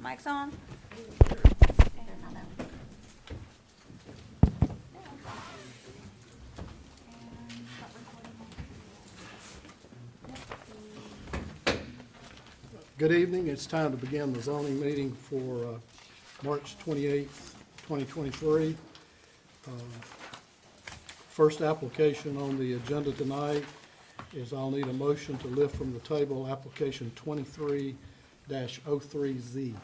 Mic's on? Good evening. It's time to begin the zoning meeting for March 28th, 2023. First application on the agenda tonight is I'll need a motion to lift from the table application 23-03Z.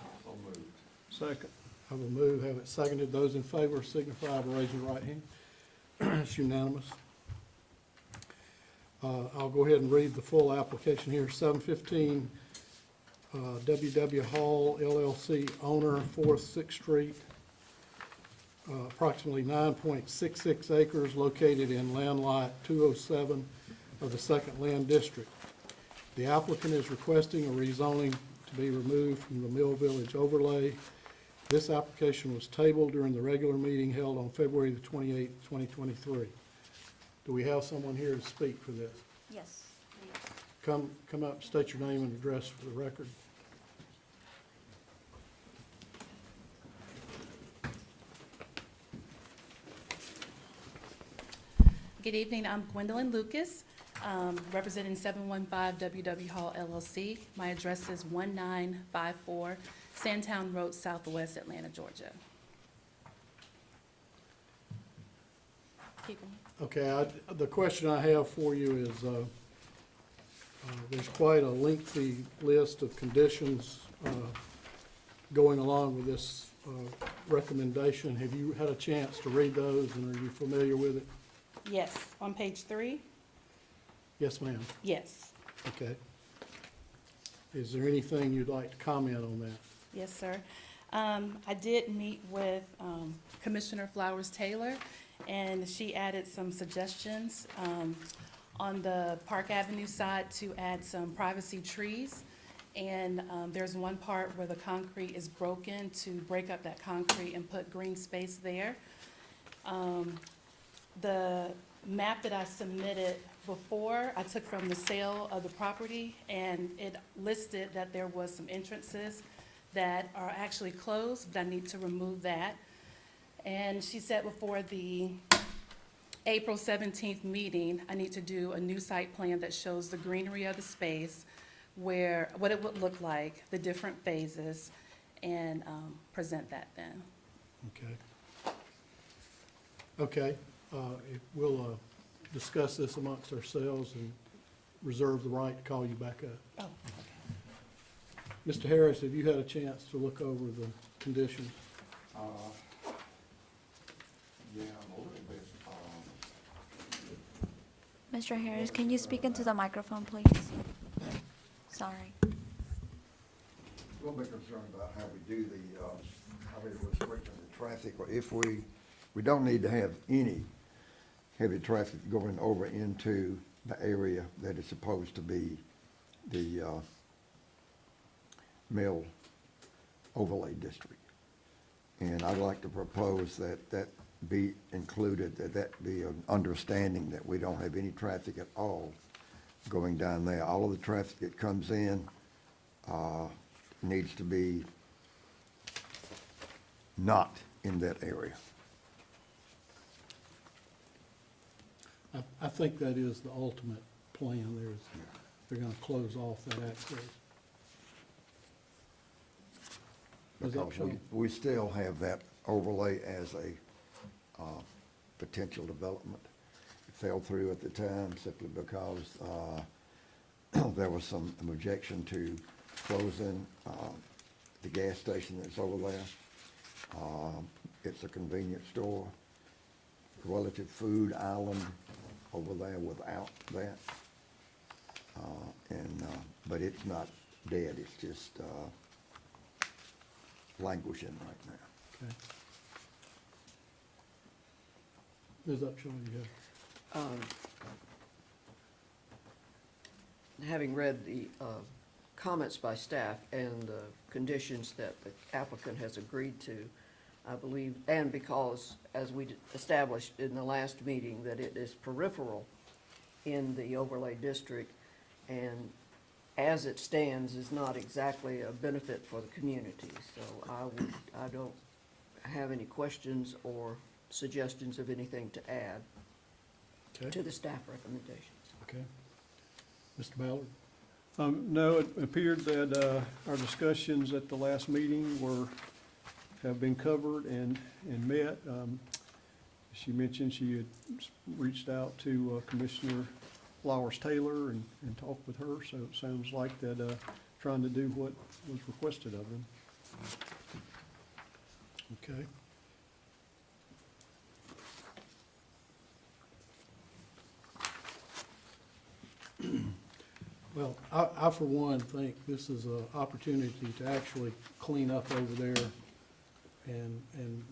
Second. I will move, have it seconded. Those in favor signify by raising your right hand. It's unanimous. I'll go ahead and read the full application here. 715 WW Hall LLC owner, 4th, 6th Street, approximately 9.66 acres located in land lot 207 of the 2nd Land District. The applicant is requesting a rezoning to be removed from the Mill Village overlay. This application was tabled during the regular meeting held on February the 28th, 2023. Do we have someone here to speak for this? Yes. Come up, state your name and address for the record. Good evening, I'm Gwendolyn Lucas, representing 715 WW Hall LLC. My address is 1954 Sandtown Road, Southwest Atlanta, Georgia. Keep 'em. Okay, the question I have for you is, there's quite a lengthy list of conditions going along with this recommendation. Have you had a chance to read those, and are you familiar with it? Yes, on page 3? Yes, ma'am. Yes. Okay. Is there anything you'd like to comment on that? Yes, sir. I did meet with Commissioner Flowers Taylor, and she added some suggestions on the Park Avenue side to add some privacy trees. And there's one part where the concrete is broken to break up that concrete and put green space there. The map that I submitted before, I took from the sale of the property, and it listed that there was some entrances that are actually closed, but I need to remove that. And she said before the April 17th meeting, I need to do a new site plan that shows the greenery of the space, what it would look like, the different phases, and present that then. Okay. Okay, we'll discuss this amongst ourselves and reserve the right to call you back up. Oh, okay. Mr. Harris, have you had a chance to look over the conditions? Yeah, a little bit. Mr. Harris, can you speak into the microphone, please? Sorry. A little bit concerned about how we do how we restrict the traffic. If we don't need to have any heavy traffic going over into the area that is supposed to be the Mill Overlay District. And I'd like to propose that be included, that be an understanding that we don't have any traffic at all going down there. All of the traffic that comes in needs to be not in that area. I think that is the ultimate plan. They're gonna close off that access. Is that Because so? we still have that overlay as a potential development. It fell through at the time simply because there was some objection to closing the gas station that's over there. It's a convenience store, relative food island over there without that. But it's not dead, it's just languishing right now. Okay. Ms. Upshaw, you have? Having read the comments by staff and the conditions that the applicant has agreed to, I believe, and because, as we established in the last meeting, that it is peripheral in the overlay district, and as it stands, is not exactly a benefit for the community. So I don't have any questions or suggestions of anything to add Okay, to the staff recommendations. okay. Mr. Ballard? No, it appeared that our discussions at the last meeting have been covered and met. She mentioned she had reached out to Commissioner Flowers Taylor and talked with her, so it sounds like that trying to do what was requested of them. Okay. Well, I for one think this is an opportunity to actually clean up over there and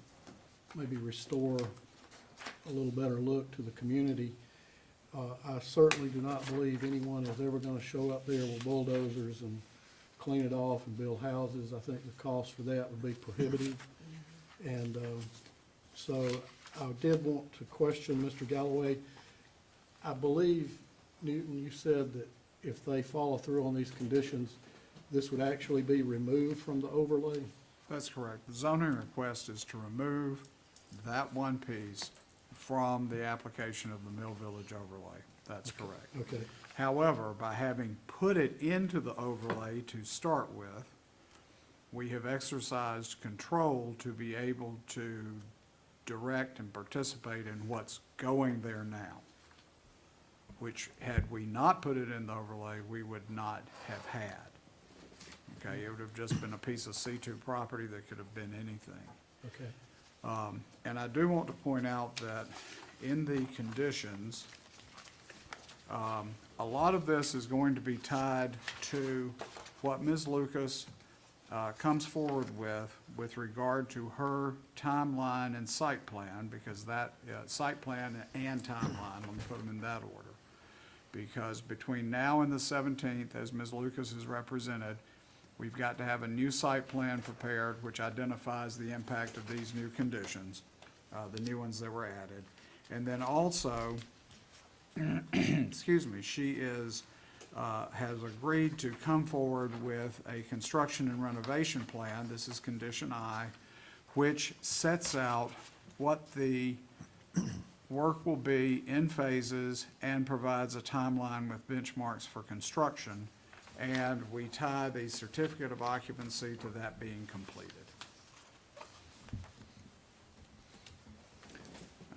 maybe restore a little better look to the community. I certainly do not believe anyone is ever gonna show up there with bulldozers and clean it off and build houses. I think the cost for that would be prohibitive. And so I did want to question Mr. Galloway. I believe, Newton, you said that if they follow through on these conditions, this would actually be removed from the overlay? That's correct. The zoning request is to remove that one piece from the application of the Mill Village overlay. That's correct. Okay, However, by having put it into the overlay to start with, we have exercised control to be able to direct and participate in what's going there now, which had we not put it in the overlay, we would not have had. Okay, it would have just been a piece of C2 property that could have been anything. okay, And I do want to point out that in the conditions, a lot of this is going to be tied to what Ms. Lucas comes forward with regard to her timeline and site plan, because that, site plan and timeline, let me put them in that order. Because between now and the 17th, as Ms. Lucas has represented, we've got to have a new site plan prepared, which identifies the impact of these new conditions, the new ones that were added. And then also, excuse me, she has agreed to come forward with a construction and renovation plan, this is condition I, which sets out what the work will be in phases and provides a timeline with benchmarks for construction. And we tie the certificate of occupancy to that being completed.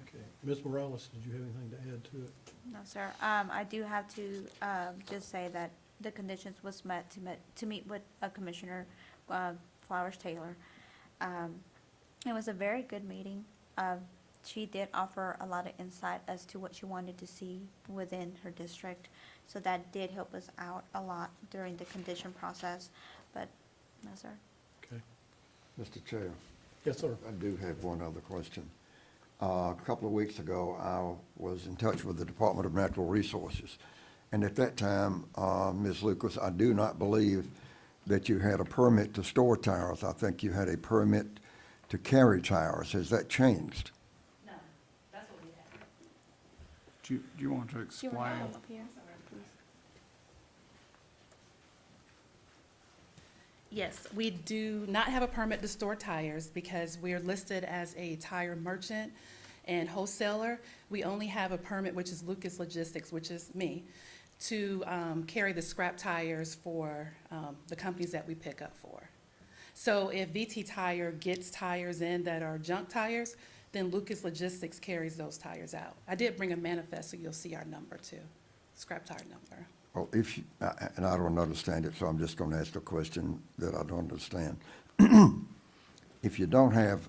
okay. Ms. Morales, did you have anything to add to it? No, sir. I do have to just say that the conditions was met to meet with Commissioner Flowers Taylor. It was a very good meeting. She did offer a lot of insight as to what she wanted to see within her district. So that did help us out a lot during the condition process. But, no, sir. Okay. Mr. Chair, Yes, sir. I do have one other question. A couple of weeks ago, I was in touch with the Department of Natural Resources. And at that time, Ms. Lucas, I do not believe that you had a permit to store tires. I think you had a permit to carry tires. Has that changed? No, that's what we have. Do you want to Do you explain? want to come up here, please? Yes, we do not have a permit to store tires because we're listed as a tire merchant and wholesaler. We only have a permit, which is Lucas Logistics, which is me, to carry the scrap tires for the companies that we pick up for. So if VT Tire gets tires in that are junk tires, then Lucas Logistics carries those tires out. I did bring a manifest, so you'll see our number too, scrap tire number. Well, and I don't understand it, so I'm just going to ask a question that I don't understand. If you don't have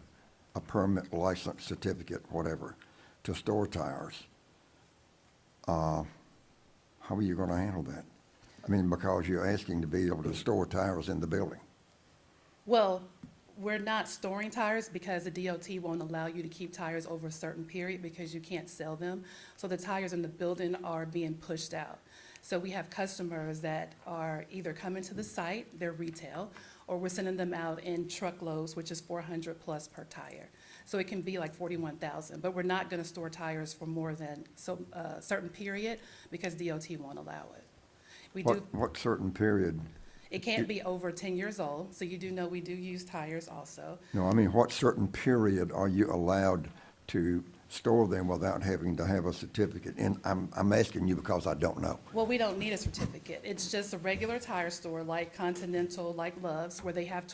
a permit, license, certificate, whatever, to store tires, how are you going to handle that? I mean, because you're asking to be able to store tires in the building. Well, we're not storing tires because the DOT won't allow you to keep tires over a certain period because you can't sell them. So the tires in the building are being pushed out. So we have customers that are either coming to the site, they're retail, or we're sending them out in truckloads, which is 400 plus per tire. So it can be like 41,000, but we're not gonna store tires for more than a certain period because DOT won't allow it. We do, What certain period? it can't be over 10 years old, so you do know we do use tires also. No, I mean, what certain period are you allowed to store them without having to have a certificate? And I'm asking you because I don't know. Well, we don't need a certificate. It's just a regular tire store like Continental, like Love's, where they have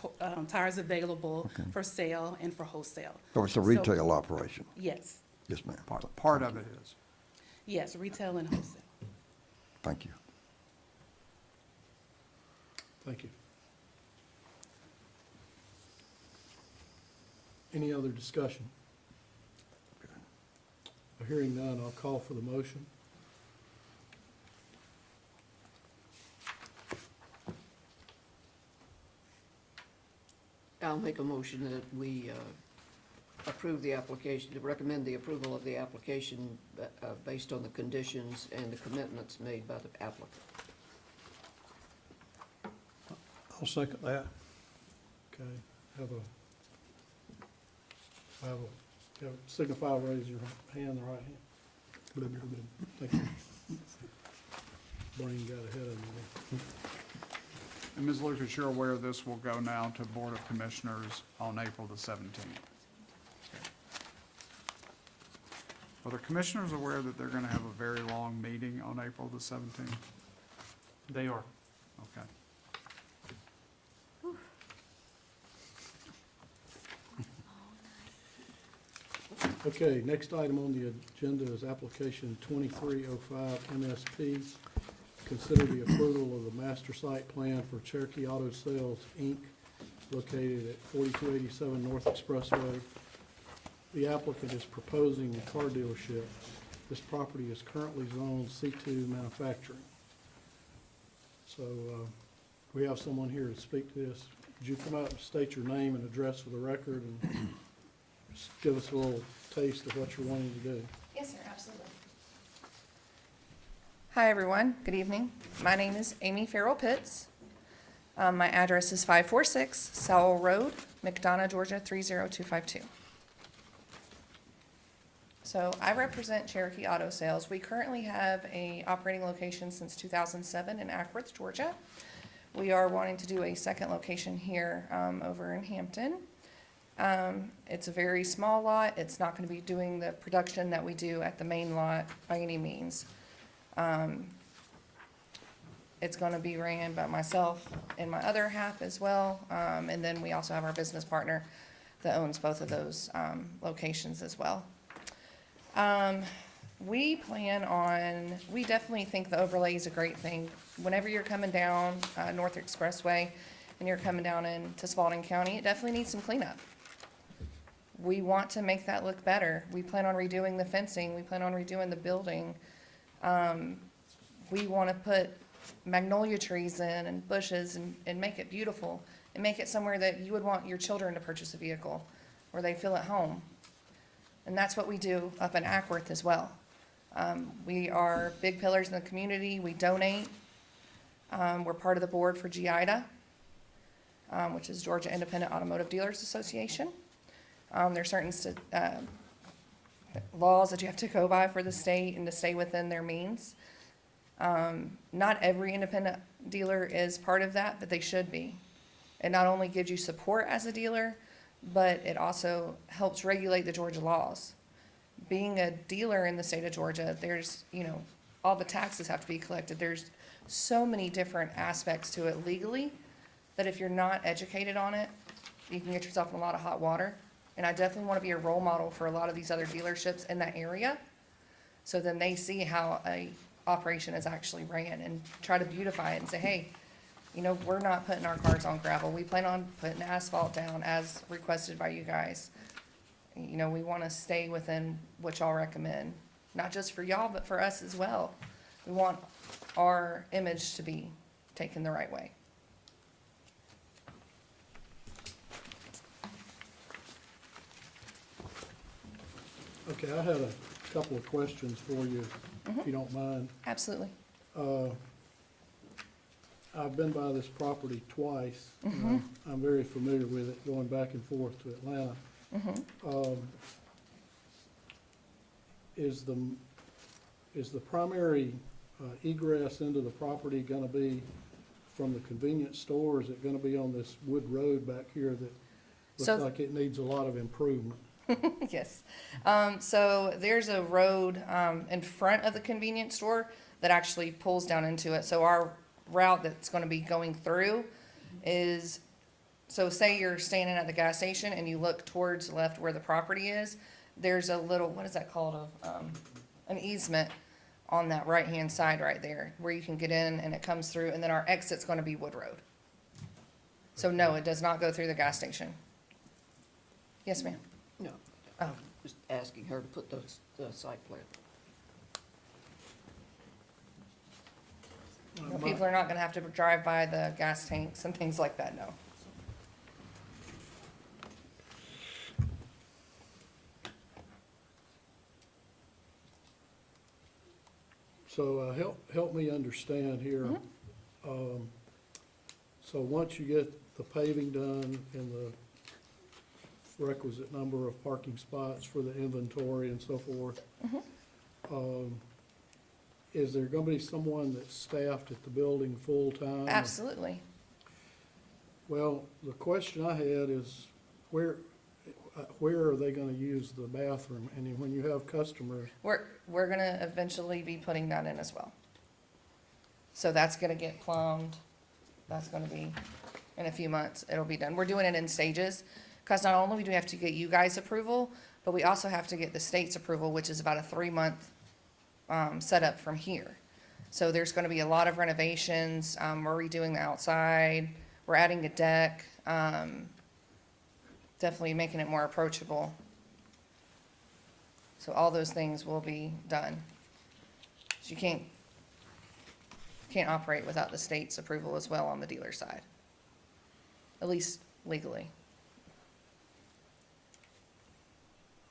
tires available for sale and for wholesale. So it's a retail operation? Yes, Yes, ma'am. Part of it is. yes, retail and wholesale. Thank you. Thank you. Any other discussion? Hearing none, I'll call for the motion. I'll make a motion that we approve the application, to recommend the approval of the application based on the conditions and the commitments made by the applicant. I'll second that. Okay, signify, raise your hand, the right hand. Thank you. Brain got ahead of me. And Ms. Lucas, you're aware this will go now to Board of Commissioners on April the 17th. Are the commissioners aware that they're going to have a very long meeting on April the 17th? They are. Okay. Okay, next item on the agenda is application 2305 MSP. Consider the approval of the master site plan for Cherokee Auto Sales, Inc., located at 4287 North Expressway. The applicant is proposing a car dealership. This property is currently zoned C2 manufacturing. So we have someone here to speak to this. Would you come out and state your name and address for the record and just give us a little taste of what you're wanting to do? Yes, sir, absolutely. Hi, everyone. Good evening. My name is Amy Farrell Pitts. My address is 546 Sowell Road, McDonough, Georgia, 30252. So I represent Cherokee Auto Sales. We currently have a operating location since 2007 in Ackworth, Georgia. We are wanting to do a second location here over in Hampton. It's a very small lot. It's not going to be doing the production that we do at the main lot by any means. It's going to be ran by myself and my other half as well. And then we also have our business partner that owns both of those locations as well. We definitely think the overlay is a great thing. Whenever you're coming down North Expressway and you're coming down into Spalding County, it definitely needs some cleanup. We want to make that look better. We plan on redoing the fencing. We plan on redoing the building. We want to put magnolia trees in and bushes and make it beautiful and make it somewhere that you would want your children to purchase a vehicle where they feel at home. And that's what we do up in Ackworth as well. We are big pillars in the community. We donate. We're part of the board for GIDA, which is Georgia Independent Automotive Dealers Association. There's certain laws that you have to go by for the state and to stay within their means. Not every independent dealer is part of that, but they should be. It not only gives you support as a dealer, but it also helps regulate the Georgia laws. Being a dealer in the state of Georgia, there's, all the taxes have to be collected. There's so many different aspects to it legally that if you're not educated on it, you can get yourself in a lot of hot water. And I definitely want to be a role model for a lot of these other dealerships in that area. So then they see how a operation is actually ran and try to beautify it and say, hey, we're not putting our cars on gravel. We plan on putting asphalt down as requested by you guys. We want to stay within what y'all recommend, not just for y'all, but for us as well. We want our image to be taken the right way. Okay, I had a couple of questions for you, if you don't mind. Absolutely. I've been by this property twice. I'm very familiar with it, going back and forth to Atlanta. Is the primary egress into the property gonna be from the convenience store? Or is it gonna be on this wood road back here that So- looks like it needs a lot of improvement? Yes. So there's a road, in front of the convenience store that actually pulls down into it. So our route that's gonna be going through is, so say you're standing at the gas station and you look towards the left where the property is, there's a little, what is that called, an easement on that right-hand side right there, where you can get in and it comes through, and then our exit's gonna be Wood Road. So no, it does not go through the gas station. Yes, ma'am. No, Oh. just asking her to put the site plan. People are not gonna have to drive by the gas tanks and things like that, no. So, help me understand here. So once you get the paving done and the requisite number of parking spots for the inventory and so forth, is there gonna be someone that's staffed at the building full-time? Absolutely. Well, the question I had is, where are they gonna use the bathroom? And when you have customers, We're gonna eventually be putting that in as well. So that's gonna get plumbed. That's gonna be, in a few months, it'll be done. We're doing it in stages, because not only do we have to get you guys approval, but we also have to get the state's approval, which is about a 3-month setup from here. So there's gonna be a lot of renovations. We're redoing the outside. We're adding a deck. Definitely making it more approachable. So all those things will be done. So you can't operate without the state's approval as well on the dealer side, at least legally.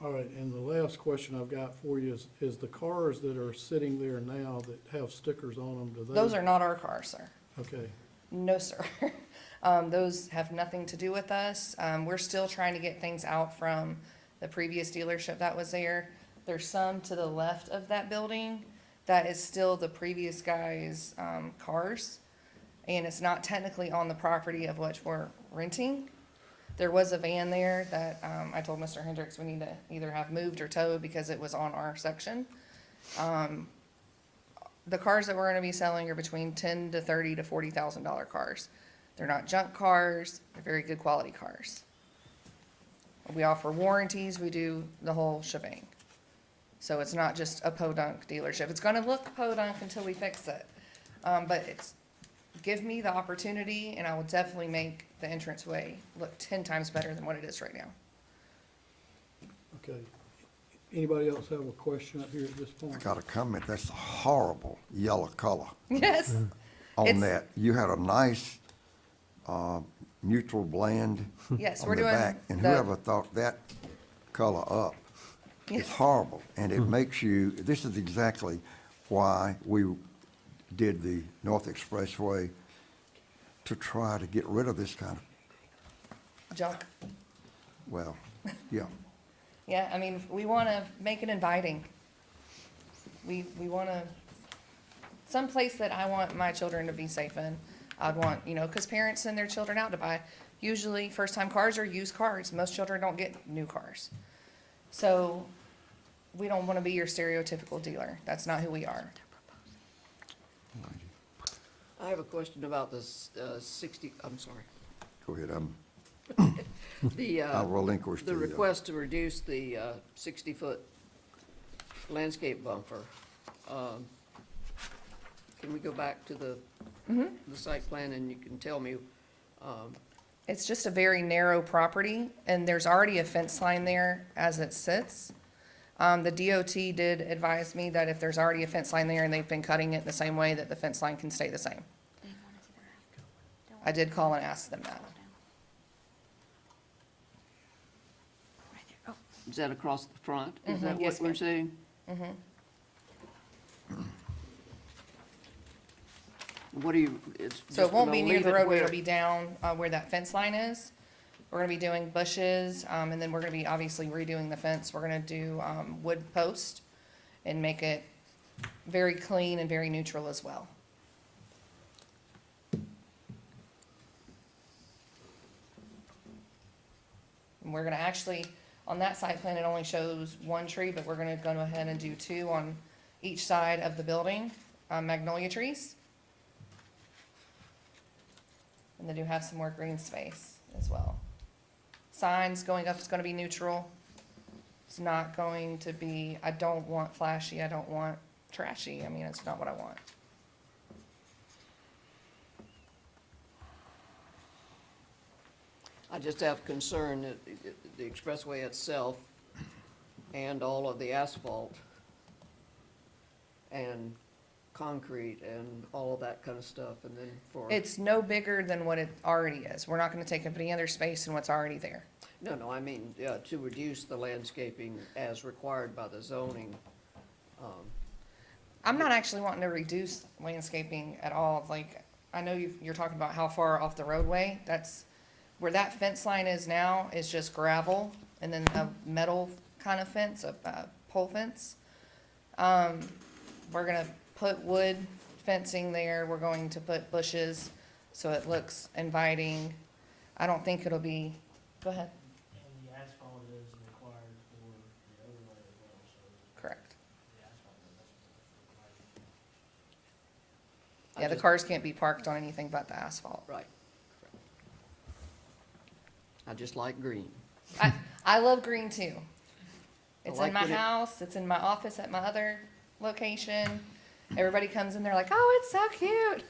all right, and the last question I've got for you is the cars that are sitting there now that have stickers on them, do they? Those are not our cars, sir. Okay, No, sir. Those have nothing to do with us. We're still trying to get things out from the previous dealership that was there. There's some to the left of that building that is still the previous guy's, cars. And it's not technically on the property of which we're renting. There was a van there that, I told Mr. Hendricks we need to either have moved or towed because it was on our section. The cars that we're gonna be selling are between $10,000 to $30,000 to $40,000 cars. They're not junk cars, they're very good quality cars. We offer warranties, we do the whole shebang. So it's not just a podunk dealership. It's gonna look podunk until we fix it. But it's, give me the opportunity and I will definitely make the entranceway look 10 times better than what it is right now. okay. Anybody else have a question up here at this I point? got a comment, that's a horrible yellow color Yes, on It's- that. You had a nice, neutral blend yes, on we're the doing back. And the- whoever thought that color up, it's horrible. And it makes you, this is exactly why we did the North Expressway, to try to get rid of this kind of, junk. well, yeah. Yeah, I mean, we want to make it inviting. We want to, some place that I want my children to be safe in. I'd want, because parents send their children out to buy, usually first-time cars or used cars. Most children don't get new cars. So we don't want to be your stereotypical dealer. That's not who we are. I have a question about this, 60, I'm sorry. Go ahead, The, I'll relinquish the request to reduce the 60-foot landscape bumper. Can we go back to the site plan and you can tell me, It's just a very narrow property, and there's already a fence line there as it sits. The DOT did advise me that if there's already a fence line there and they've been cutting it the same way, that the fence line can stay the same. I did call and ask them that. is that across the front? Is that yes, what we're saying? What do you, it's So just it won't gonna be near leave the it roadway, where- it'll be down, where that fence line is. We're gonna be doing bushes, and then we're gonna be obviously redoing the fence. We're gonna do, wood post and make it very clean and very neutral as well. And we're gonna actually, on that site plan, it only shows one tree, but we're gonna go ahead and do two on each side of the building, magnolia trees. And they do have some more green space as well. Signs going up is gonna be neutral. It's not going to be, I don't want flashy, I don't want trashy. I mean, it's not what I want. I just have concern that the expressway itself and all of the asphalt and concrete and all of that kind of stuff, and then for. It's no bigger than what it already is. We're not gonna take up any other space than what's already there. No, I mean, to reduce the landscaping as required by the zoning. I'm not actually wanting to reduce landscaping at all. Like, I know you're talking about how far off the roadway. That's, where that fence line is now is just gravel and then a metal kind of fence, a pole fence. We're gonna put wood fencing there. We're going to put bushes so it looks inviting. I don't think it'll be, go ahead. And the asphalt is required for the overlay as well, so Correct. the asphalt, that's required. I Yeah, the just- cars can't be parked on anything but the asphalt. Right. I just like green. I love green too. It's like in my when it- house, it's in my office at my other location. Everybody comes in, they're like, oh, it's so cute.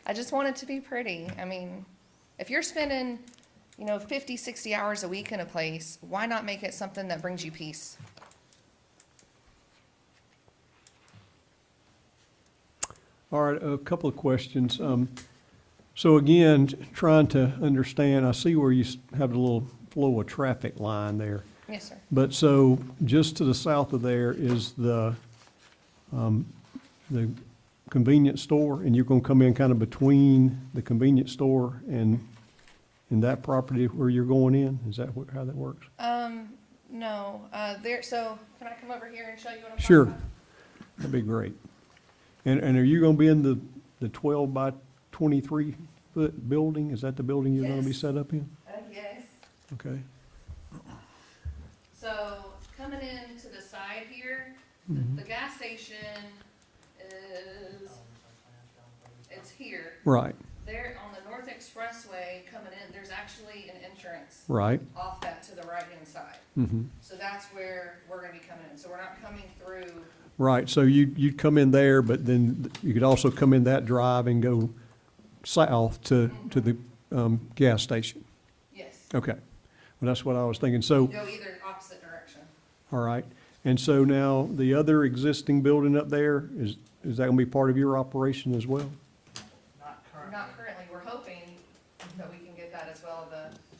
I just want it to be pretty. I mean, if you're spending, 50, 60 hours a week in a place, why not make it something that brings you peace? All right, a couple of questions. So again, trying to understand, I see where you have a little flow of traffic line there. Yes, sir. But so just to the south of there is the convenience store, and you're gonna come in kind of between the convenience store and that property where you're going in? Is that how that works? No, so can I come over here and show you what I'm talking Sure. about? That'd be great. And are you gonna be in the 12 by 23 foot building? Is that the building you're gonna be Yes. set up in? Yes. Okay. So coming in to the side here, the gas station is, it's here. Right, There on the North Expressway coming in, there's actually an entrance right. off that to the right-hand side. Mm-hmm. So that's where we're gonna be coming in. So we're not coming through, Right, so you'd come in there, but then you could also come in that drive and go south to the gas station. yes, Okay, well, that's what I was thinking. So, go either opposite direction. all right, and so now the other existing building up there, is that gonna be part of your operation as well? Not currently. Not currently, we're hoping that we can get that as well,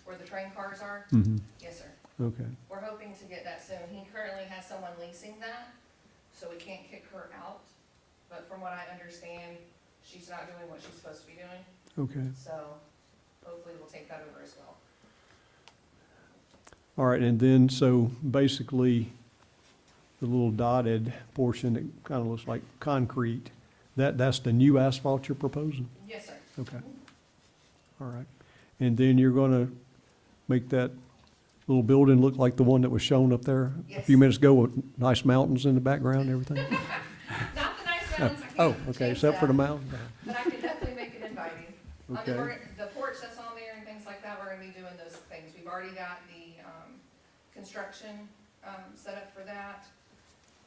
where the train cars are. Mm-hmm, Yes, sir. okay, We're hoping to get that soon. He currently has someone leasing that, so we can't kick her out. But from what I understand, she's not doing what she's supposed to be doing, okay. so hopefully we'll take that over as well. All right, and then, so basically, the little dotted portion that kind of looks like concrete, that's the new asphalt you're proposing? Yes, sir. Okay. All right. And then you're gonna make that little building look like the one that was shown up there a few Yes. minutes ago with nice mountains in the background and everything? Not the nice mountains, I Oh, can't okay, change except for the that, mountain. but I can definitely make it inviting. I mean, Okay. the porch that's on there and things like that, we're gonna be doing those things. We've already got the, construction, set up for that.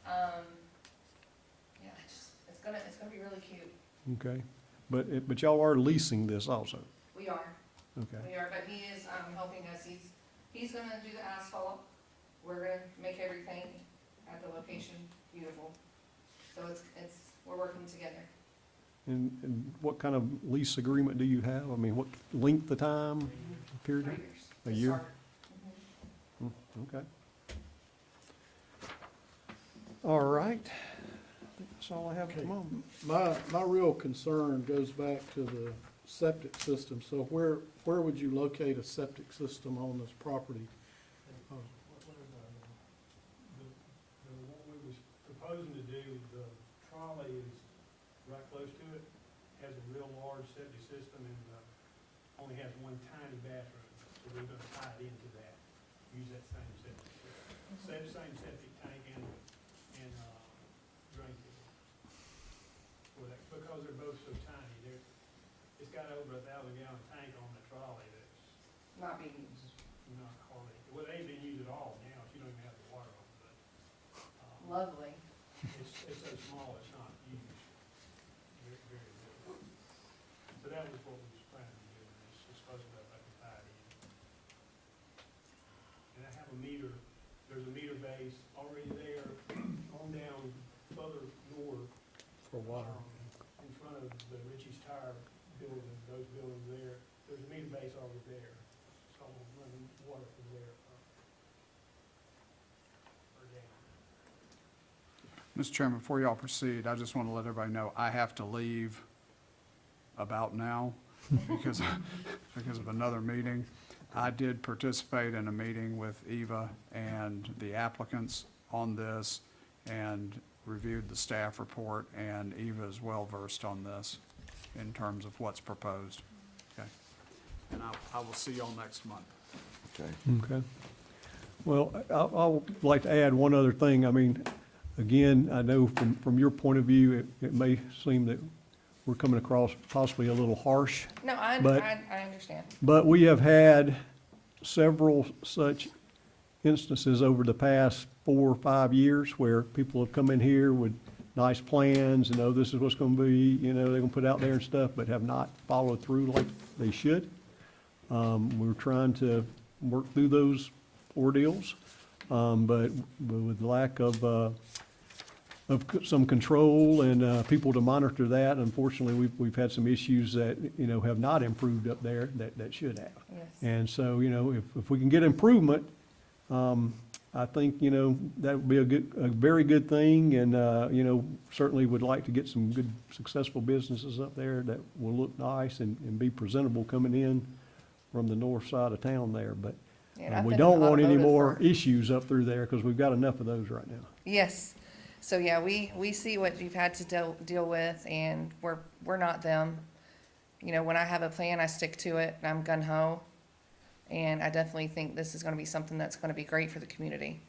Yeah, it's gonna be really cute. Okay. But y'all are leasing this also? We are. Okay. We are, but he is, helping us, he's gonna do the asphalt, we're gonna make everything at the location beautiful. So we're working together. And what kind of lease agreement do you have? I mean, what length of time, period? 3 years. A to year? start. Mhm. Okay. All right. I think that's all I have at the Okay. moment. My real concern goes back to the septic system. So where would you locate a septic system on this property? What is, what we was proposing to do, the trolley is right close to it, has a real large septic system and, only has one tiny bathroom, so we're gonna tie it into that, use that same septic system. Same septic tank and drain field. For that, because they're both so tiny, it's got over 1,000-gallon tank on the trolley that's Not being used. not hardly, well, they ain't been used at all now, so you don't even have the water on it, but, Lovely. it's so small, it's not used very, very good. So that was what we was planning to do, and it's supposed to go back and tie it in. And I have a meter, there's a meter base already there, on down further north, For water. in front of the Richie's Tire building, those buildings there, there's a meter base already there. So I'm running water from there up, or down. Mr. Chairman, before y'all proceed, I just want to let everybody know, I have to leave about now because of another meeting. I did participate in a meeting with Eva and the applicants on this and reviewed the staff report, and Eva is well-versed on this in terms of what's proposed. Okay? And I will see y'all next month. Okay. Okay. Well, I would like to add one other thing. I mean, again, I know from your point of view, it may seem that we're coming across possibly a little harsh, No, I But- understand. but we have had several such instances over the past 4 or 5 years where people have come in here with nice plans, and, oh, this is what's gonna be, they're gonna put out there and stuff, but have not followed through like they should. We're trying to work through those ordeals, but with lack of some control and people to monitor that, unfortunately, we've had some issues that, have not improved up there that should have. Yes. And so, if we can get improvement, I think, that would be a very good thing, and, certainly would like to get some good, successful businesses up there that will look nice and be presentable coming in from the north side of town there, but Yeah, and I've we been in don't want any automotive more for- issues up through there, because we've got enough of those right now. Yes. So, yeah, we see what you've had to deal with, and we're not them. When I have a plan, I stick to it, and I'm gung-ho. And I definitely think this is gonna be something that's gonna be great for the community.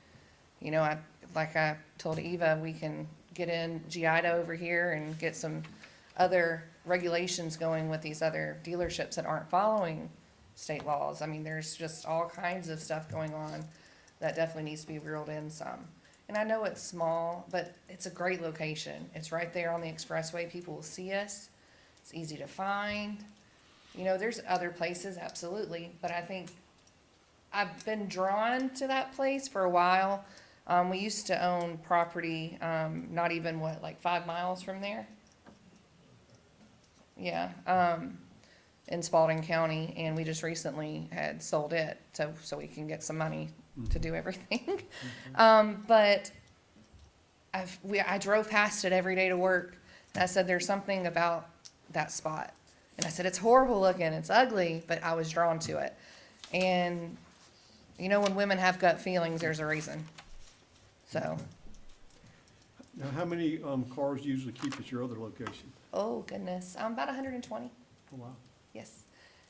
Like I told Eva, we can get in GIDA over here and get some other regulations going with these other dealerships that aren't following state laws. I mean, there's just all kinds of stuff going on that definitely needs to be reeled in some. And I know it's small, but it's a great location. It's right there on the expressway. People will see us. It's easy to find. There's other places, absolutely, but I think I've been drawn to that place for a while. We used to own property, not even, 5 miles from there? Yeah, in Spalding County, and we just recently had sold it so we can get some money to do everything. But I drove past it every day to work, and I said, there's something about that spot. And I said, it's horrible looking, it's ugly, but I was drawn to it. And, when women have gut feelings, there's a reason. So, Now, how many cars you usually keep at your other location? oh goodness, about 120, Oh, wow. yes.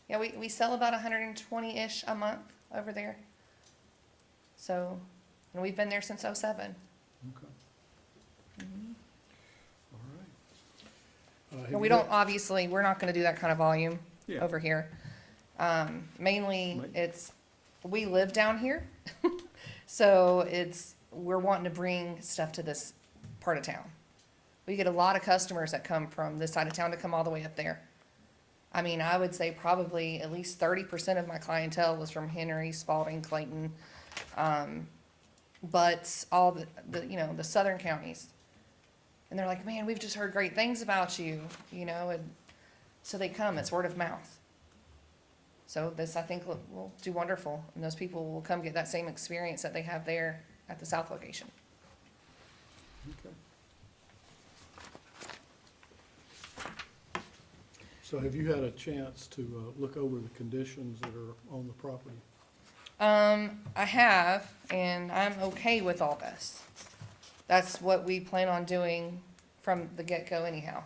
Yeah, we sell about 120-ish a month over there. So, and we've been there since '07. Okay. All right. And we don't, obviously, we're not gonna do that kind of volume Yeah. over here. Mainly, Right. we live down here, so we're wanting to bring stuff to this part of town. We get a lot of customers that come from this side of town to come all the way up there. I mean, I would say probably at least 30% of my clientele was from Henry, Spalding, Clayton, but all the southern counties. And they're like, man, we've just heard great things about you, and so they come, it's word of mouth. So this, I think, will do wonderful, and those people will come get that same experience that they have there at the south location. Okay. So have you had a chance to look over the conditions that are on the property? I have, and I'm okay with all this. That's what we plan on doing from the get-go anyhow.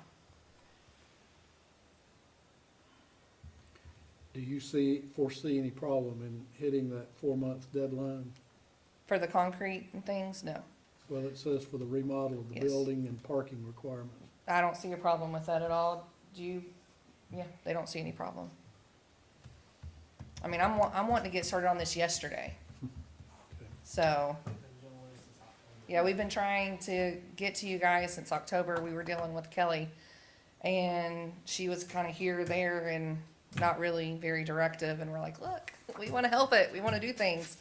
Do you foresee any problem in hitting that 4-month deadline? For the concrete and things, no. Well, it says for the remodel of the Yes. building and parking requirements. I don't see a problem with that at all. Do you? Yeah, they don't see any problem. I mean, I'm wanting to get started on this yesterday. So, yeah, we've been trying to get to you guys since October. We were dealing with Kelly, and she was kind of here, there, and not really very directive. And we're like, look, we want to help it. We want to do things.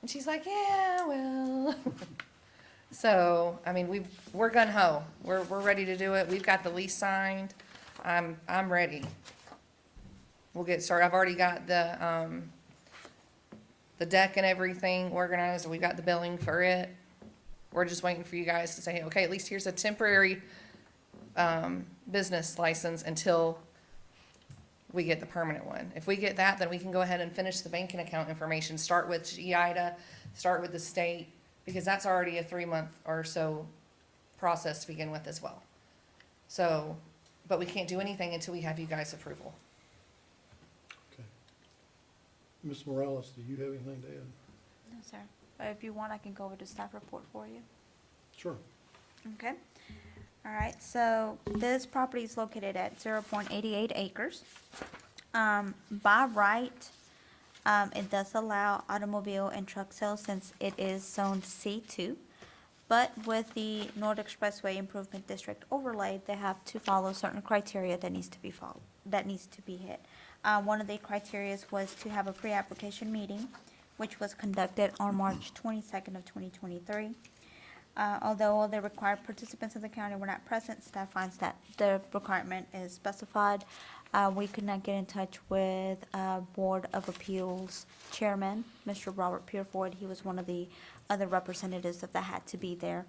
And she's like, yeah, well. So, I mean, we're gun ho. We're ready to do it. We've got the lease signed. I'm ready. We'll get started. I've already got the deck and everything organized. We got the billing for it. We're just waiting for you guys to say, okay, at least here's a temporary, business license until we get the permanent one. If we get that, then we can go ahead and finish the banking account information, start with EIDA, start with the state, because that's already a 3-month or so process to begin with as well. So, but we can't do anything until we have you guys' approval. Okay. Ms. Morales, do you have anything to add? No, sir. But if you want, I can go over the staff report for you. Sure. Okay. All right, so this property is located at 0.88 acres. By right, it does allow automobile and truck sales since it is zone C2. But with the North Expressway Improvement District overlay, they have to follow certain criteria that needs to be hit. One of the criteria was to have a pre-application meeting, which was conducted on March 22nd of 2023. Although all the required participants of the county were not present, staff finds that the requirement is specified. We could not get in touch with Board of Appeals Chairman, Mr. Robert Pureford. He was one of the other representatives that had to be there.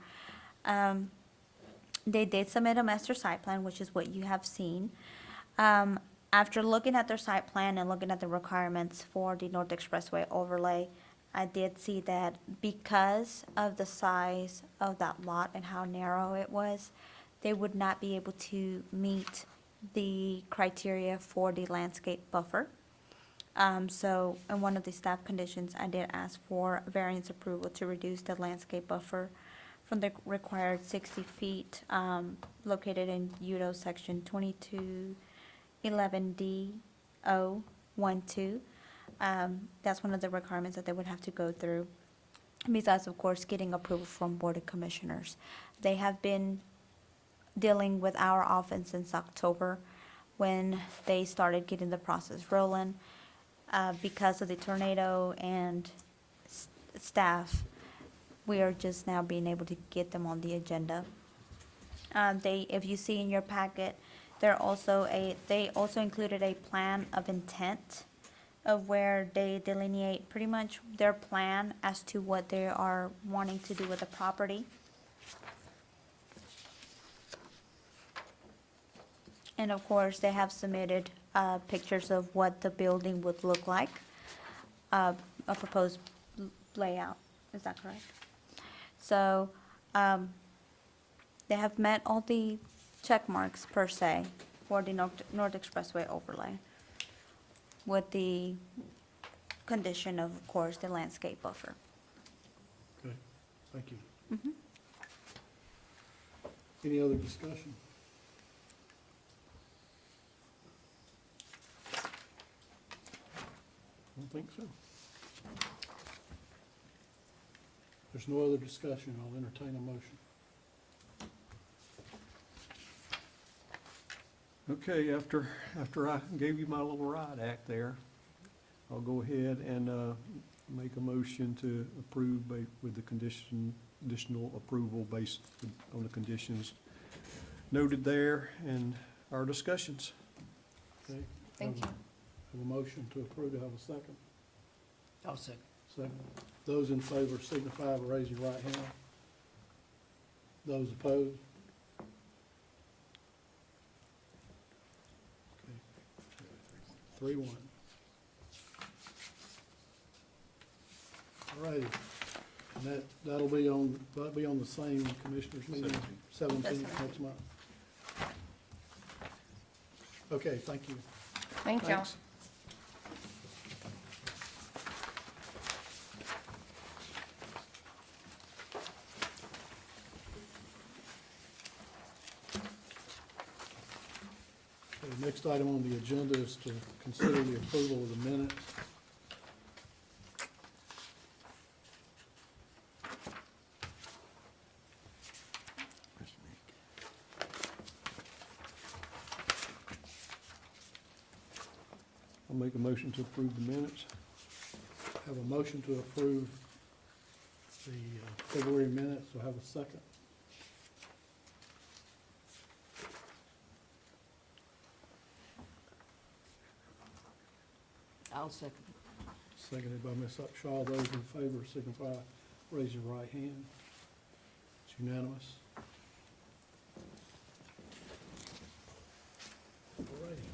They did submit a master site plan, which is what you have seen. After looking at their site plan and looking at the requirements for the North Expressway overlay, I did see that because of the size of that lot and how narrow it was, they would not be able to meet the criteria for the landscape buffer. So in one of the staff conditions, I did ask for variance approval to reduce the landscape buffer from the required 60 feet, located in UDO section 2211D012. That's one of the requirements that they would have to go through, besides, of course, getting approval from Board of Commissioners. They have been dealing with our office since October, when they started getting the process rolling. Because of the tornado and staff, we are just now being able to get them on the agenda. If you see in your packet, they also included a plan of intent of where they delineate pretty much their plan as to what they are wanting to do with the property. And of course, they have submitted pictures of what the building would look like, a proposed layout. Is that correct? So, they have met all the check marks per se for the North Expressway overlay, with the condition of course, the landscape buffer. Okay, thank you. Mhm. Any other discussion? I don't think so. There's no other discussion. I'll entertain a motion. Okay, after I gave you my little riot act there, I'll go ahead and make a motion to approve with the additional approval based on the conditions noted there and our discussions. Okay? Thank you. Have a motion to approve. Do I have a second? I'll second. Second. Those in favor signify by raising your right hand. Those opposed? Okay. 3-1. All righty. And that'll be on the same commissioners meeting, 17th next month. Okay, thank you. Thank you. Thanks. Okay, the next item on the agenda is to consider the approval of the minutes. I'll make a motion to approve the minutes. Have a motion to approve the February minutes. Do I have a second? I'll second. Seconded by Ms. Upshaw. Those in favor signify, raise your right hand. It's unanimous. All righty.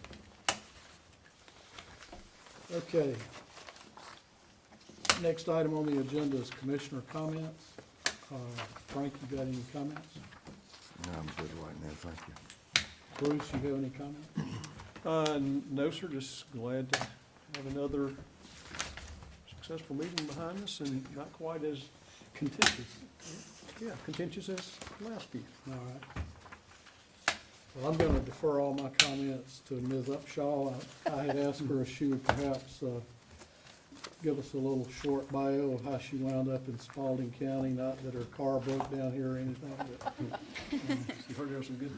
Okay. Next item on the agenda is commissioner comments. Frank, you got any comments? No, I'm good right now, thank you. Bruce, you have any comments? No, sir, just glad to have another successful meeting behind us and not quite as Contentious. contentious as last few. All right. Well, I'm going to defer all my comments to Ms. Upshaw. I had asked her if she would perhaps give us a little short bio of how she wound up in Spalding County, not that her car broke down here or anything, but You heard there was some good.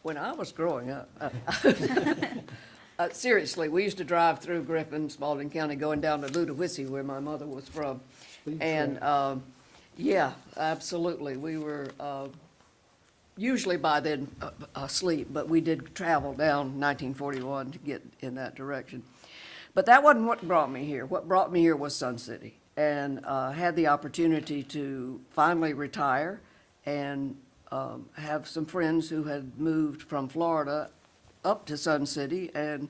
When I was growing up, seriously, we used to drive through Griffin, Spalding County, going down to Ludowici, where my mother was from. speed And, trap. yeah, absolutely. We were, usually by then asleep, but we did travel down 1941 to get in that direction. But that wasn't what brought me here. What brought me here was Sun City. And had the opportunity to finally retire and have some friends who had moved from Florida up to Sun City and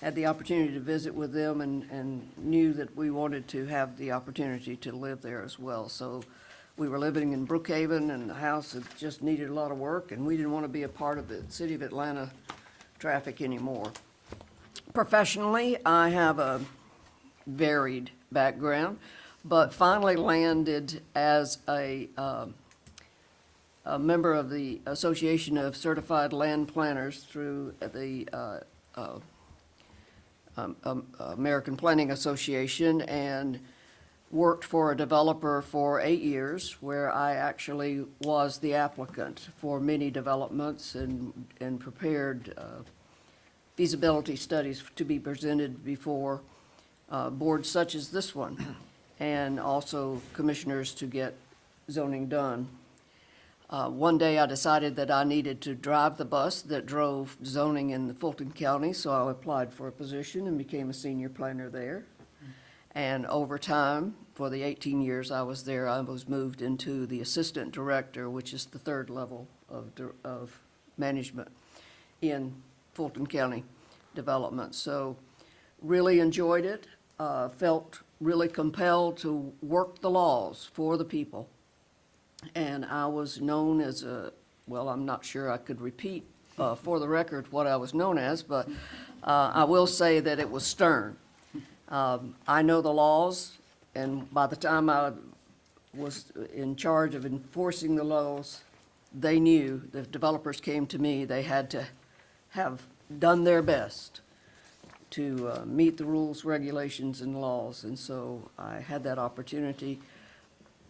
had the opportunity to visit with them and knew that we wanted to have the opportunity to live there as well. So we were living in Brookhaven, and the house had just needed a lot of work, and we didn't want to be a part of the city of Atlanta traffic anymore. Professionally, I have a varied background, but finally landed as a member of the Association of Certified Land Planners through the American Planning Association, and worked for a developer for 8 years, where I actually was the applicant for many developments and prepared feasibility studies to be presented before boards such as this one, and also commissioners to get zoning done. One day I decided that I needed to drive the bus that drove zoning in the Fulton County, so I applied for a position and became a senior planner there. And over time, for the 18 years I was there, I was moved into the assistant director, which is the third level of management in Fulton County development. So really enjoyed it, felt really compelled to work the laws for the people. And I was known as well, I'm not sure I could repeat for the record what I was known as, but I will say that it was stern. I know the laws, and by the time I was in charge of enforcing the laws, they knew, the developers came to me, they had to have done their best to meet the rules, regulations, and laws, and so I had that opportunity.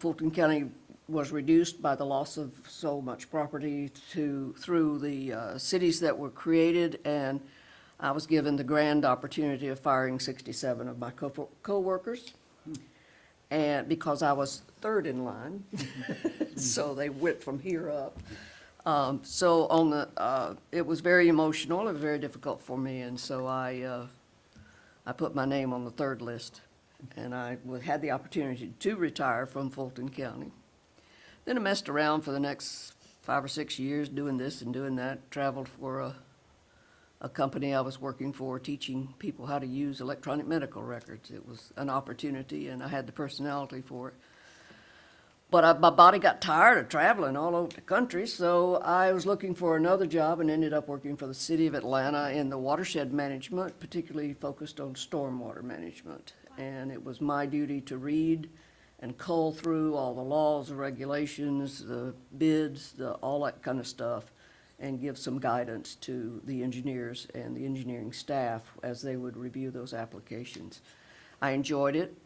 Fulton County was reduced by the loss of so much property through the cities that were created, and I was given the grand opportunity of firing 67 of my co-workers, and because I was third in line, so they went from here up. So on the, it was very emotional, it was very difficult for me, and so I put my name on the third list, and I had the opportunity to retire from Fulton County. Then I messed around for the next 5 or 6 years doing this and doing that, traveled for a company I was working for, teaching people how to use electronic medical records. It was an opportunity, and I had the personality for it. But my body got tired of traveling all over the country, so I was looking for another job and ended up working for the city of Atlanta in the watershed management, particularly focused on stormwater management. And it was my duty to read and cull through all the laws, regulations, the bids, all that kind of stuff, and give some guidance to the engineers and the engineering staff as they would review those applications. I enjoyed it.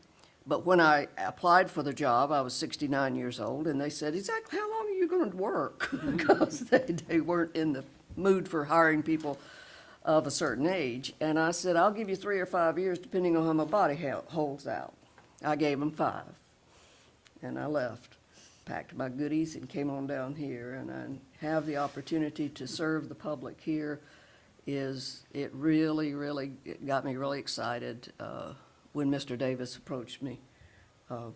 But when I applied for the job, I was 69 years old, and they said, exactly how long are you going to work? Because they weren't in the mood for hiring people of a certain age. And I said, I'll give you 3 or 5 years, depending on how my body holds out. I gave them 5, and I left, packed my goodies, and came on down here. And I have the opportunity to serve the public here. It really it got me really excited when Mr. Davis approached me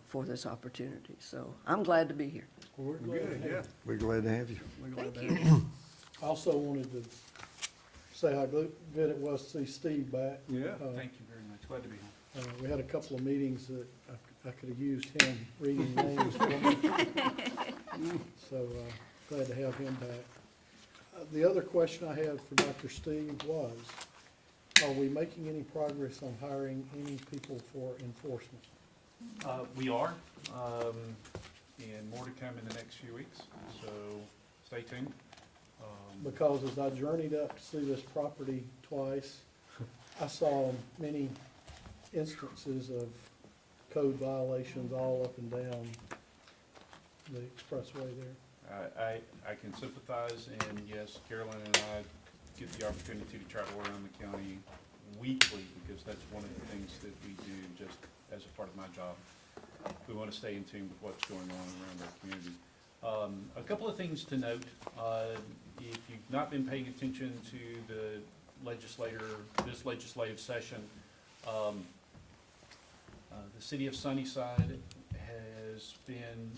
for this opportunity. So I'm glad to be here. We're glad to Good, have yeah. you. We're glad to have you. We're glad Thank to you. have you. Also wanted to say how good it was to see Steve back. Yeah. Thank you very much. Glad to be here. We had a couple of meetings that I could have used him reading names for me. So, glad to have him back. The other question I had for Dr. Steve was, are we making any progress on hiring any people for enforcement? We are, and more to come in the next few weeks, so stay tuned. Because as I journeyed up to see this property twice, I saw many instances of code violations all up and down the expressway there. I can sympathize, and yes, Carolyn and I get the opportunity to travel around the county weekly, because that's one of the things that we do just as a part of my job. We want to stay in tune with what's going on around our community. A couple of things to note, if you've not been paying attention to this legislative session, the city of Sunnyside has been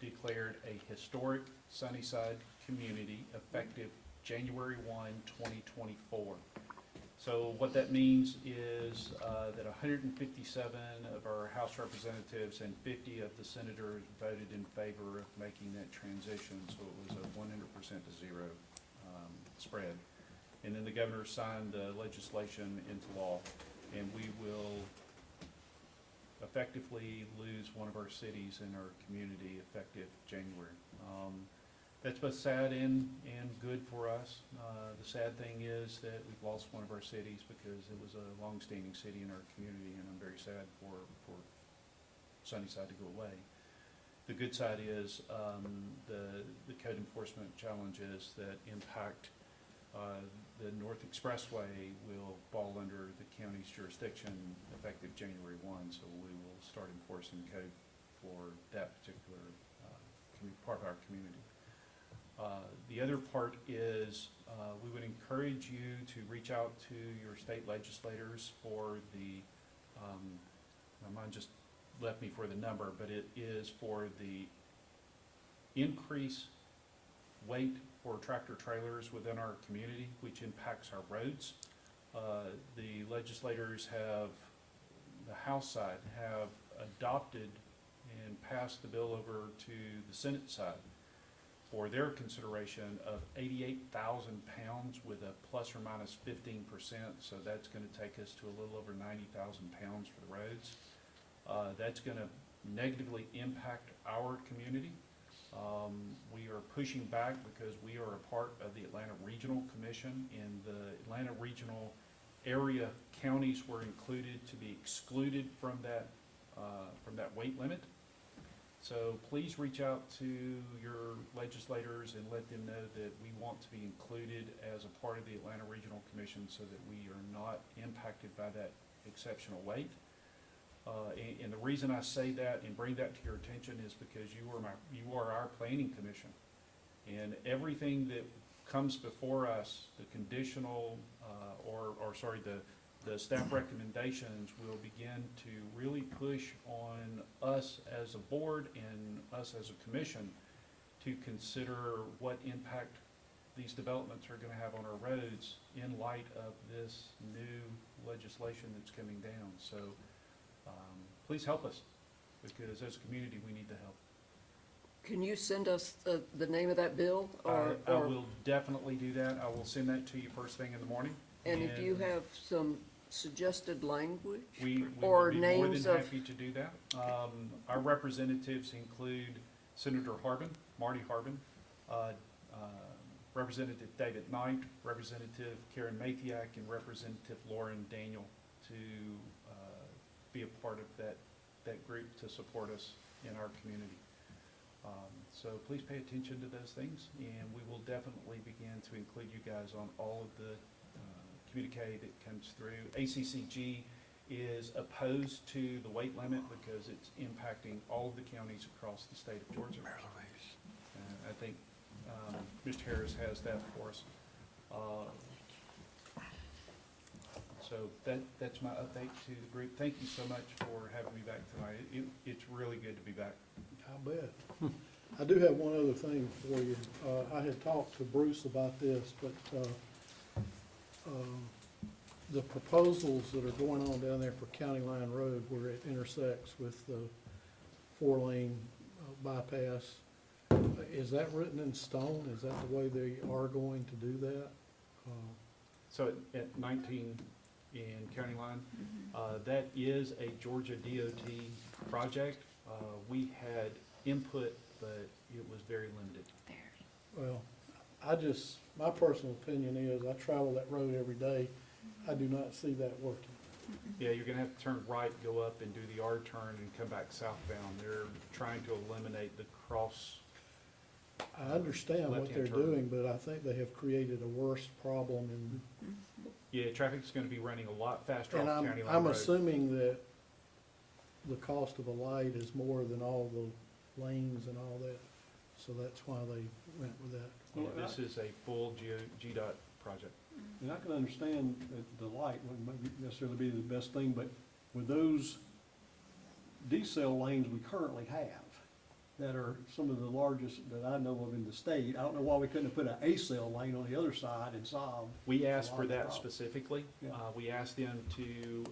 declared a historic Sunnyside community effective January 1, 2024. So what that means is that 157 of our House representatives and 50 of the senators voted in favor of making that transition. So it was a 100% to 0 spread. And then the governor signed the legislation into law, and we will effectively lose one of our cities in our community effective January. That's both sad and good for us. The sad thing is that we've lost one of our cities because it was a long-standing city in our community, and I'm very sad for Sunnyside to go away. The good side is the code enforcement challenges that impact the North Expressway will fall under the county's jurisdiction effective January 1, so we will start enforcing code for that particular part of our community. The other part is we would encourage you to reach out to your state legislators for the, my mind just left me for the number, but it is for the increase weight for tractor trailers within our community, which impacts our roads. The legislators have, the House side, have adopted and passed the bill over to the Senate side for their consideration of 88,000 pounds with a plus or minus 15%. So that's going to take us to a little over 90,000 pounds for the roads. That's going to negatively impact our community. We are pushing back because we are a part of the Atlanta Regional Commission, and the Atlanta Regional area counties were included to be excluded from that weight limit. So please reach out to your legislators and let them know that we want to be included as a part of the Atlanta Regional Commission so that we are not impacted by that exceptional weight. And the reason I say that and bring that to your attention is because you are our planning commission, and everything that comes before us, the conditional the staff recommendations will begin to really push on us as a board and us as a commission to consider what impact these developments are going to have on our roads in light of this new legislation that's coming down. So please help us, because as a community we need the help. Can you send us the name of that bill? I will definitely do that. I will send that to you first thing in the morning. And if you have some suggested language? We or would be more names than of- happy to do that. Our representatives include Senator Harbin, Marty Harbin, Representative David Knight, Representative Karen Mathiak, and Representative Lauren Daniel to be a part of that group to support us in our community. So please pay attention to those things, and we will definitely begin to include you guys on all of the communique that comes through. ACCG is opposed to the weight limit because it's impacting all of the counties across the state of Georgia. I think Mr. Harris has that for us. So that's my update to the group. Thank you so much for having me back tonight. It's really good to be back. I bet. I do have one other thing for you. I had talked to Bruce about this, but the proposals that are going on down there for County Line Road where it intersects with the 4-lane bypass, is that written in stone? Is that the way they are going to do that? So at 19 in County Line, that is a Georgia DOT project. We had input, but it was very limited. Well, my personal opinion is, I travel that road every day. I do not see that working. Yeah, you're gonna have to turn right, go up and do the R turn and come back southbound. They're trying to eliminate the cross. I understand what they're Left-hand turn. doing, but I think they have created a worse problem Yeah, traffic's gonna be running a lot faster and off I'm, County Line I'm Road. assuming that the cost of a light is more than all the lanes and all that. So that's why they went with that. Yeah, this is a full GDOT project. And I can understand that the light wouldn't necessarily be the best thing, but with those decel lanes we currently have, that are some of the largest that I know of in the state, I don't know why we couldn't have put an A-cell lane on the other side and solved. We asked a lot for of the that problem. specifically. Yeah. We asked them to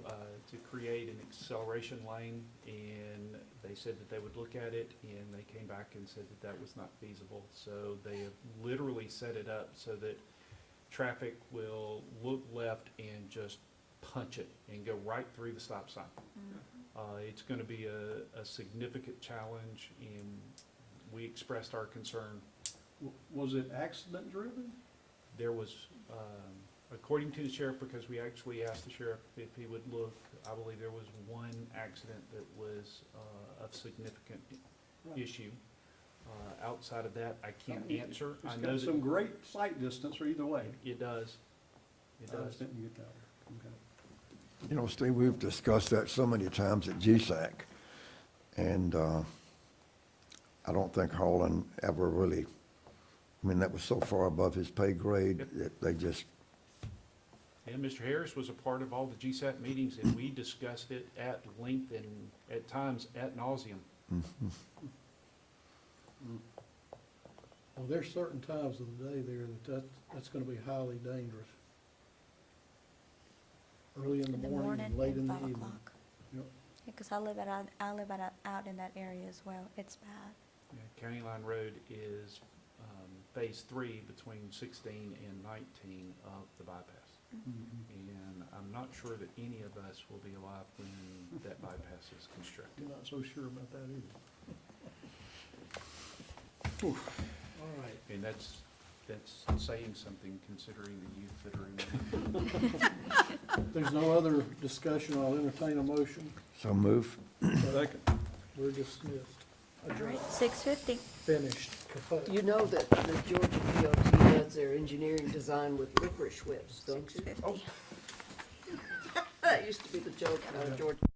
create an acceleration lane, and they said that they would look at it, and they came back and said that that was not feasible. So they have literally set it up so that traffic will look left and just punch it and go right through the stop sign. It's gonna be a significant challenge, and we expressed our concern. Was it accident driven? There was, according to the sheriff, because we actually asked the sheriff if he would look, I believe there was one accident that was of significant issue. Outside of that, I can't answer. I It's know got some that great sight distance for either way. it does. It I does. just didn't get that one. Okay. You know, Steve, we've discussed that so many times at GSAC, and I don't think Harlan ever really, I mean, that was so far above his pay grade Yep. that they just, And Mr. Harris was a part of all the GSAT meetings, and we discussed it at length and at times ad nauseum. Well, there's certain times of the day there that's gonna be highly dangerous. Early in the morning and late in and the 5 evening. o'clock. Yep. Yeah, 'cause I live out in that area as well. It's bad. Yeah, County Line Road is phase 3 between 16 and 19 of the bypass. And I'm not sure that any of us will be alive when that bypass is constructed. I'm not so sure about that either. All right. And that's saying something considering the youth that are in there. If there's no other discussion, I'll entertain a motion. so move. Second. We're dismissed. All Adjourned. right, 6:50. Finished. Kaput. You know that the Georgia DOT does their engineering design with licorice whips, don't you? 6:50. That used to be the joke out of Georgia.